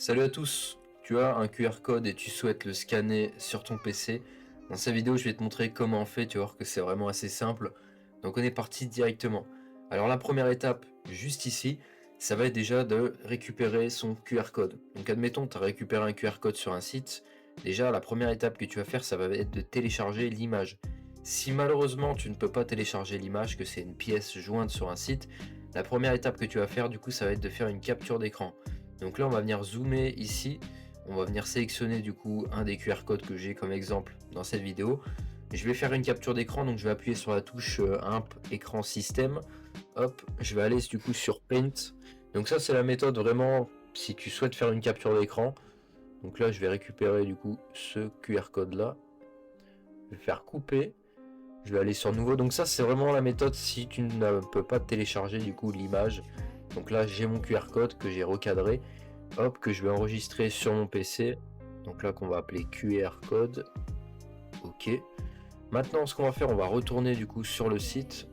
Salut à tous, tu as un QR code et tu souhaites le scanner sur ton PC. Dans cette vidéo, je vais te montrer comment on fait, tu vas voir que c'est vraiment assez simple. Donc on est parti directement. Alors la première étape, juste ici, ça va être déjà de récupérer son QR code. Donc admettons, tu as récupéré un QR code sur un site. Déjà, la première étape que tu vas faire, ça va être de télécharger l'image. Si malheureusement tu ne peux pas télécharger l'image, que c'est une pièce jointe sur un site, la première étape que tu vas faire, du coup, ça va être de faire une capture d'écran. Donc là, on va venir zoomer ici. On va venir sélectionner du coup un des QR codes que j'ai comme exemple dans cette vidéo. Je vais faire une capture d'écran, donc je vais appuyer sur la touche Imp écran système. Hop, je vais aller du coup sur Paint. Donc ça, c'est la méthode vraiment si tu souhaites faire une capture d'écran. Donc là, je vais récupérer du coup ce QR code là. Je vais faire couper. Je vais aller sur nouveau. Donc ça, c'est vraiment la méthode si tu ne peux pas télécharger du coup l'image. Donc là, j'ai mon QR code que j'ai recadré. Hop, que je vais enregistrer sur mon PC. Donc là, qu'on va appeler QR code. Ok. Maintenant, ce qu'on va faire, on va retourner du coup sur le site.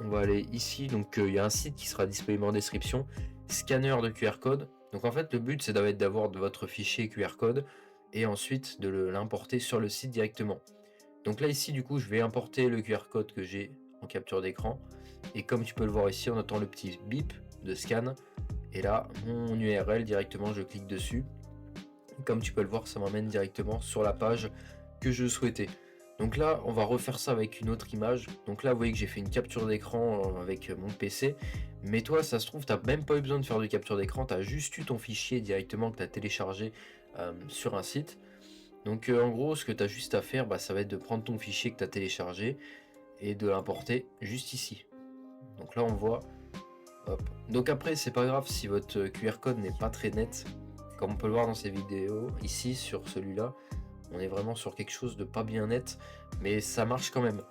On va aller ici. Donc, il y a un site qui sera disponible en description. Scanner de QR code. Donc, en fait, le but, c'est d'avoir de votre fichier QR code et ensuite de l'importer sur le site directement. Donc là, ici, du coup, je vais importer le QR code que j'ai en capture d'écran. Et comme tu peux le voir ici, on entend le petit bip de scan. Et là, mon URL directement, je clique dessus. Comme tu peux le voir, ça m'emmène directement sur la page que je souhaitais. Donc là, on va refaire ça avec une autre image. Donc là, vous voyez que j'ai fait une capture d'écran avec mon PC. Mais toi, ça se trouve, tu n'as même pas eu besoin de faire de capture d'écran. Tu as juste eu ton fichier directement que tu as téléchargé sur un site. Donc en gros, ce que tu as juste à faire, ça va être de prendre ton fichier que tu as téléchargé et de l'importer juste ici. Donc là, on voit. Hop. Donc après, c'est pas grave si votre QR code n'est pas très net. Comme on peut le voir dans ces vidéos, ici sur celui-là, on est vraiment sur quelque chose de pas bien net, mais ça marche quand même.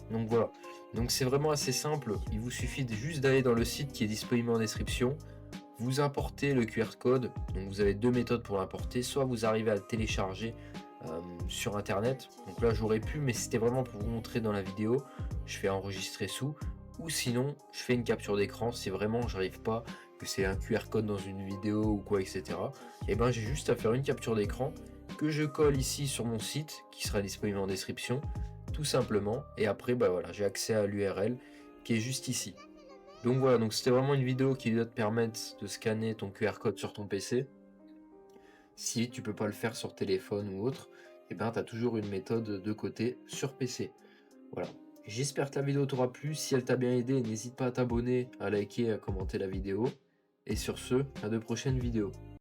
Donc voilà. Donc c'est vraiment assez simple. Il vous suffit juste d'aller dans le site qui est disponible en description. Vous importez le QR code. Donc vous avez deux méthodes pour l'importer. Soit vous arrivez à le télécharger sur internet. Donc là j'aurais pu, mais c'était vraiment pour vous montrer dans la vidéo. Je fais enregistrer sous. Ou sinon, je fais une capture d'écran si vraiment j'arrive pas, que c'est un QR code dans une vidéo ou quoi, etc. Et ben j'ai juste à faire une capture d'écran que je colle ici sur mon site qui sera disponible en description, tout simplement. Et après, voilà, j'ai accès à l'URL qui est juste ici. Donc voilà, donc c'était vraiment une vidéo qui doit te permettre de scanner ton QR code sur ton PC. Si tu peux pas le faire sur téléphone ou autre, et ben tu as toujours une méthode de côté sur PC. Voilà. J'espère que la vidéo t'aura plu. Si elle t'a bien aidé, n'hésite pas à t'abonner, à liker et à commenter la vidéo. Et sur ce, à de prochaines vidéos.